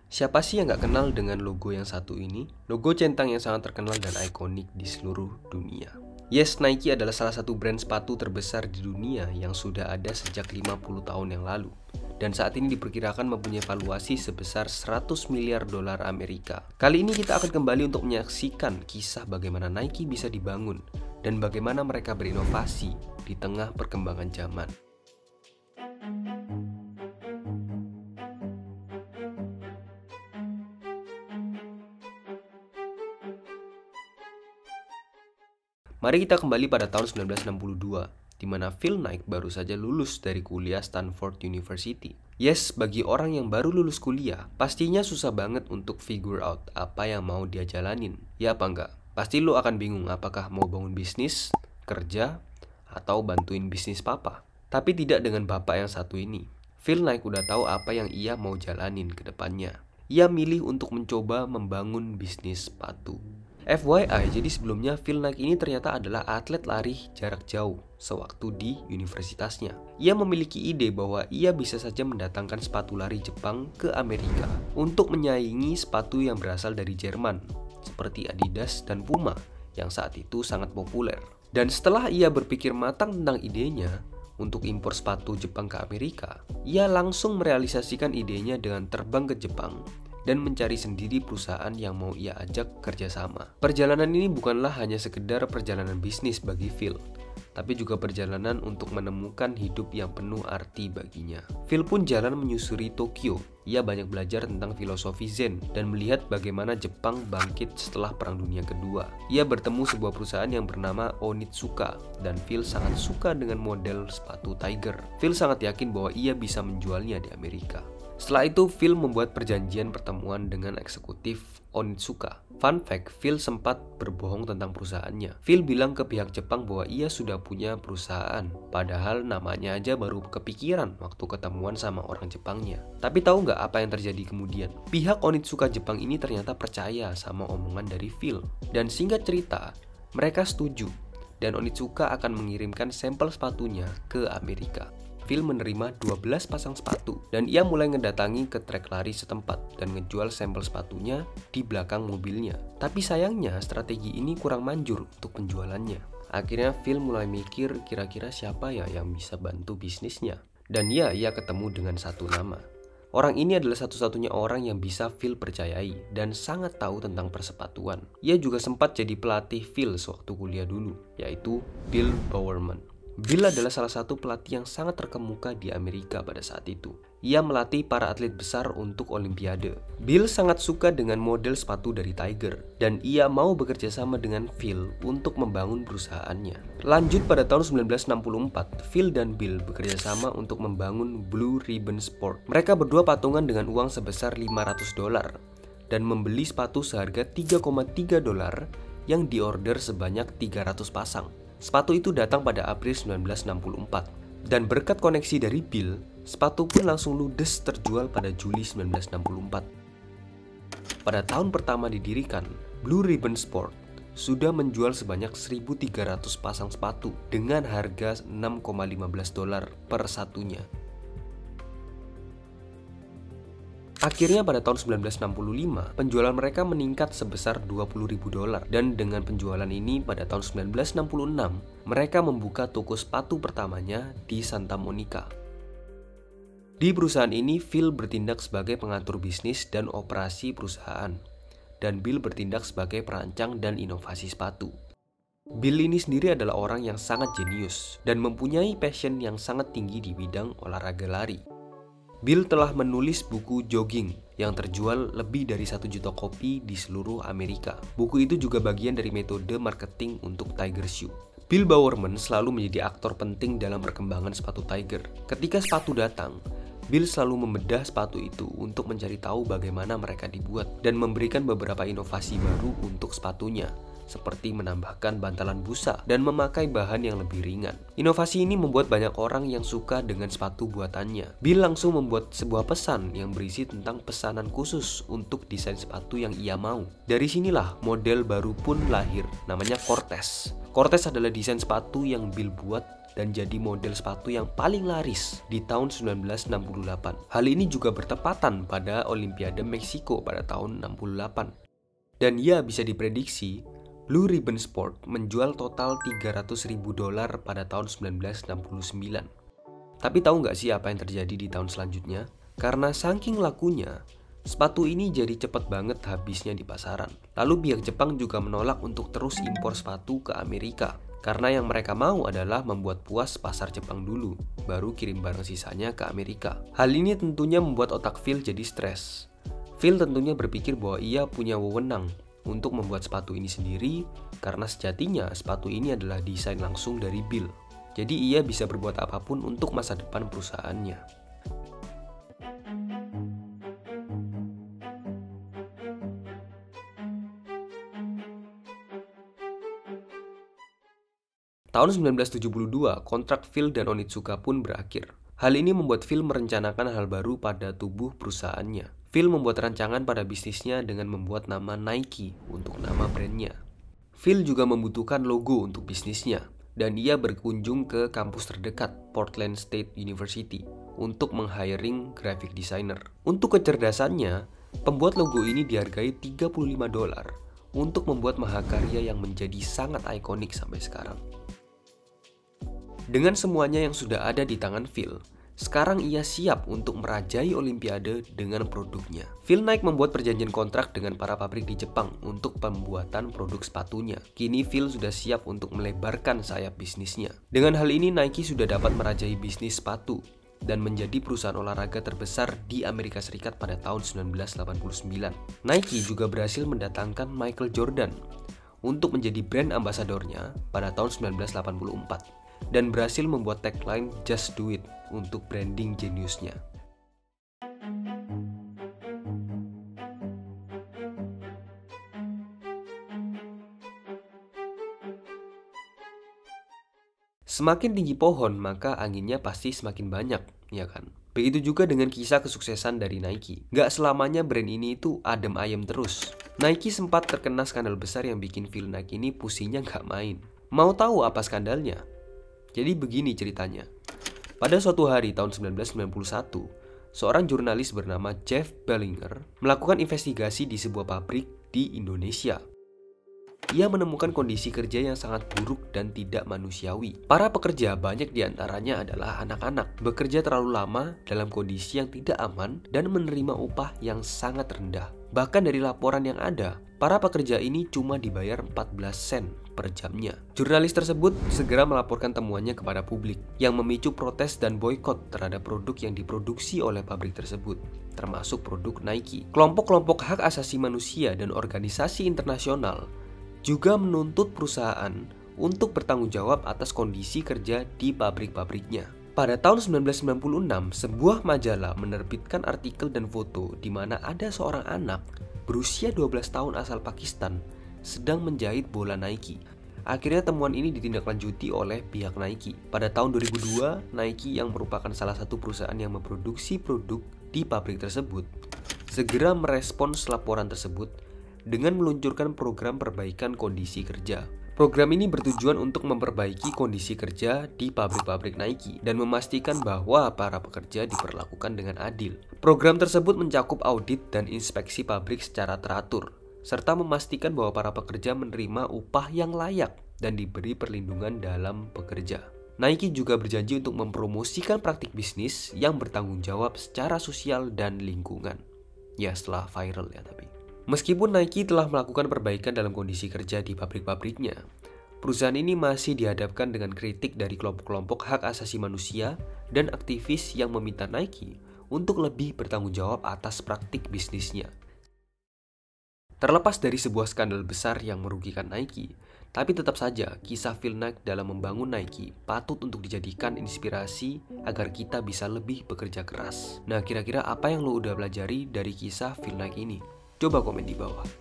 Siapa sih yang gak kenal dengan logo yang satu ini? Logo centang yang sangat terkenal dan ikonik di seluruh dunia. Yes, Nike adalah salah satu brand sepatu terbesar di dunia yang sudah ada sejak 50 tahun yang lalu. Dan saat ini diperkirakan mempunyai valuasi sebesar 100 miliar dolar Amerika. Kali ini kita akan kembali untuk menyaksikan kisah bagaimana Nike bisa dibangun dan bagaimana mereka berinovasi di tengah perkembangan zaman. Mari kita kembali pada tahun 1962, di mana Phil Knight baru saja lulus dari kuliah Stanford University. Yes, bagi orang yang baru lulus kuliah, pastinya susah banget untuk figure out apa yang mau dia jalanin. Ya apa enggak? Pasti lo akan bingung apakah mau bangun bisnis, kerja, atau bantuin bisnis papa. Tapi tidak dengan bapak yang satu ini. Phil Knight udah tahu apa yang ia mau jalanin ke depannya. Ia milih untuk mencoba membangun bisnis sepatu. FYI, jadi sebelumnya Phil Knight ini ternyata adalah atlet lari jarak jauh sewaktu di universitasnya. Ia memiliki ide bahwa ia bisa saja mendatangkan sepatu lari Jepang ke Amerika untuk menyaingi sepatu yang berasal dari Jerman, seperti Adidas dan Puma yang saat itu sangat populer. Dan setelah ia berpikir matang tentang idenya untuk impor sepatu Jepang ke Amerika, ia langsung merealisasikan idenya dengan terbang ke Jepang dan mencari sendiri perusahaan yang mau ia ajak kerjasama. Perjalanan ini bukanlah hanya sekedar perjalanan bisnis bagi Phil, tapi juga perjalanan untuk menemukan hidup yang penuh arti baginya. Phil pun jalan menyusuri Tokyo. Ia banyak belajar tentang filosofi Zen dan melihat bagaimana Jepang bangkit setelah Perang Dunia Kedua. Ia bertemu sebuah perusahaan yang bernama Onitsuka dan Phil sangat suka dengan model sepatu Tiger. Phil sangat yakin bahwa ia bisa menjualnya di Amerika. Setelah itu, Phil membuat perjanjian pertemuan dengan eksekutif Onitsuka. Fun fact, Phil sempat berbohong tentang perusahaannya. Phil bilang ke pihak Jepang bahwa ia sudah punya perusahaan, padahal namanya aja baru kepikiran waktu ketemuan sama orang Jepangnya. Tapi tahu nggak apa yang terjadi kemudian? Pihak Onitsuka Jepang ini ternyata percaya sama omongan dari Phil. Dan singkat cerita, mereka setuju dan Onitsuka akan mengirimkan sampel sepatunya ke Amerika. Phil menerima 12 pasang sepatu dan ia mulai mendatangi ke trek lari setempat dan ngejual sampel sepatunya di belakang mobilnya. Tapi sayangnya strategi ini kurang manjur untuk penjualannya. Akhirnya Phil mulai mikir kira-kira siapa ya yang bisa bantu bisnisnya. Dan ia ketemu dengan satu nama. Orang ini adalah satu-satunya orang yang bisa Phil percayai dan sangat tahu tentang persepatuan. Ia juga sempat jadi pelatih Phil sewaktu kuliah dulu, yaitu Bill Bowerman. Bill adalah salah satu pelatih yang sangat terkemuka di Amerika pada saat itu. Ia melatih para atlet besar untuk Olimpiade. Bill sangat suka dengan model sepatu dari Tiger dan ia mau bekerja sama dengan Phil untuk membangun perusahaannya. Lanjut pada tahun 1964, Phil dan Bill bekerja sama untuk membangun Blue Ribbon Sport. Mereka berdua patungan dengan uang sebesar $500 dan membeli sepatu seharga $3,3 yang diorder sebanyak 300 pasang. Sepatu itu datang pada April 1964 dan berkat koneksi dari Bill, sepatu pun langsung ludes terjual pada Juli 1964. Pada tahun pertama didirikan, Blue Ribbon Sport sudah menjual sebanyak 1.300 pasang sepatu dengan harga $6,15 per satunya. Akhirnya pada tahun 1965, penjualan mereka meningkat sebesar $20.000 dan dengan penjualan ini pada tahun 1966, mereka membuka toko sepatu pertamanya di Santa Monica. Di perusahaan ini, Phil bertindak sebagai pengatur bisnis dan operasi perusahaan, dan Bill bertindak sebagai perancang dan inovasi sepatu. Bill ini sendiri adalah orang yang sangat jenius dan mempunyai passion yang sangat tinggi di bidang olahraga lari. Bill telah menulis buku jogging yang terjual lebih dari 1 juta kopi di seluruh Amerika. Buku itu juga bagian dari metode marketing untuk Tiger Shoe. Bill Bowerman selalu menjadi aktor penting dalam perkembangan sepatu Tiger. Ketika sepatu datang, Bill selalu membedah sepatu itu untuk mencari tahu bagaimana mereka dibuat dan memberikan beberapa inovasi baru untuk sepatunya, seperti menambahkan bantalan busa dan memakai bahan yang lebih ringan. Inovasi ini membuat banyak orang yang suka dengan sepatu buatannya. Bill langsung membuat sebuah pesan yang berisi tentang pesanan khusus untuk desain sepatu yang ia mau. Dari sinilah model baru pun lahir, namanya Cortez. Cortez adalah desain sepatu yang Bill buat dan jadi model sepatu yang paling laris di tahun 1968. Hal ini juga bertepatan pada Olimpiade Meksiko pada tahun 68. Dan ya, bisa diprediksi Blue Ribbon Sport menjual total $300.000 pada tahun 1969. Tapi tahu nggak sih apa yang terjadi di tahun selanjutnya? Karena saking lakunya, sepatu ini jadi cepet banget habisnya di pasaran. Lalu pihak Jepang juga menolak untuk terus impor sepatu ke Amerika. Karena yang mereka mau adalah membuat puas pasar Jepang dulu, baru kirim barang sisanya ke Amerika. Hal ini tentunya membuat otak Phil jadi stres. Phil tentunya berpikir bahwa ia punya wewenang untuk membuat sepatu ini sendiri, karena sejatinya sepatu ini adalah desain langsung dari Bill. Jadi ia bisa berbuat apapun untuk masa depan perusahaannya. Tahun 1972, kontrak Phil dan Onitsuka pun berakhir. Hal ini membuat Phil merencanakan hal baru pada tubuh perusahaannya. Phil membuat rancangan pada bisnisnya dengan membuat nama Nike untuk nama brandnya. Phil juga membutuhkan logo untuk bisnisnya, dan ia berkunjung ke kampus terdekat, Portland State University, untuk meng-hiring graphic designer. Untuk kecerdasannya, pembuat logo ini dihargai $35 untuk membuat mahakarya yang menjadi sangat ikonik sampai sekarang. Dengan semuanya yang sudah ada di tangan Phil, sekarang ia siap untuk merajai Olimpiade dengan produknya. Phil Knight membuat perjanjian kontrak dengan para pabrik di Jepang untuk pembuatan produk sepatunya. Kini Phil sudah siap untuk melebarkan sayap bisnisnya. Dengan hal ini Nike sudah dapat merajai bisnis sepatu dan menjadi perusahaan olahraga terbesar di Amerika Serikat pada tahun 1989. Nike juga berhasil mendatangkan Michael Jordan untuk menjadi brand ambasadornya pada tahun 1984. Dan berhasil membuat tagline Just Do It untuk branding jeniusnya. Semakin tinggi pohon, maka anginnya pasti semakin banyak, ya kan? Begitu juga dengan kisah kesuksesan dari Nike. Gak selamanya brand ini itu adem ayem terus. Nike sempat terkena skandal besar yang bikin Phil Knight ini pusingnya gak main. Mau tahu apa skandalnya? Jadi begini ceritanya. Pada suatu hari tahun 1991, seorang jurnalis bernama Jeff Bellinger melakukan investigasi di sebuah pabrik di Indonesia. Ia menemukan kondisi kerja yang sangat buruk dan tidak manusiawi. Para pekerja, banyak diantaranya adalah anak-anak, bekerja terlalu lama dalam kondisi yang tidak aman dan menerima upah yang sangat rendah. Bahkan dari laporan yang ada, para pekerja ini cuma dibayar 14 sen per jamnya. Jurnalis tersebut segera melaporkan temuannya kepada publik, yang memicu protes dan boikot terhadap produk yang diproduksi oleh pabrik tersebut, termasuk produk Nike. Kelompok-kelompok hak asasi manusia dan organisasi internasional juga menuntut perusahaan untuk bertanggung jawab atas kondisi kerja di pabrik-pabriknya. Pada tahun 1996, sebuah majalah menerbitkan artikel dan foto di mana ada seorang anak berusia 12 tahun asal Pakistan sedang menjahit bola Nike. Akhirnya temuan ini ditindaklanjuti oleh pihak Nike. Pada tahun 2002, Nike yang merupakan salah satu perusahaan yang memproduksi produk di pabrik tersebut segera merespons laporan tersebut dengan meluncurkan program perbaikan kondisi kerja. Program ini bertujuan untuk memperbaiki kondisi kerja di pabrik-pabrik Nike dan memastikan bahwa para pekerja diperlakukan dengan adil. Program tersebut mencakup audit dan inspeksi pabrik secara teratur, serta memastikan bahwa para pekerja menerima upah yang layak dan diberi perlindungan dalam bekerja. Nike juga berjanji untuk mempromosikan praktik bisnis yang bertanggung jawab secara sosial dan lingkungan. Ya, setelah viral ya tapi. Meskipun Nike telah melakukan perbaikan dalam kondisi kerja di pabrik-pabriknya, perusahaan ini masih dihadapkan dengan kritik dari kelompok-kelompok hak asasi manusia dan aktivis yang meminta Nike untuk lebih bertanggung jawab atas praktik bisnisnya. Terlepas dari sebuah skandal besar yang merugikan Nike, tapi tetap saja kisah Phil Knight dalam membangun Nike patut untuk dijadikan inspirasi agar kita bisa lebih bekerja keras. Nah, kira-kira apa yang lo udah pelajari dari kisah Phil Knight ini? Coba komen di bawah.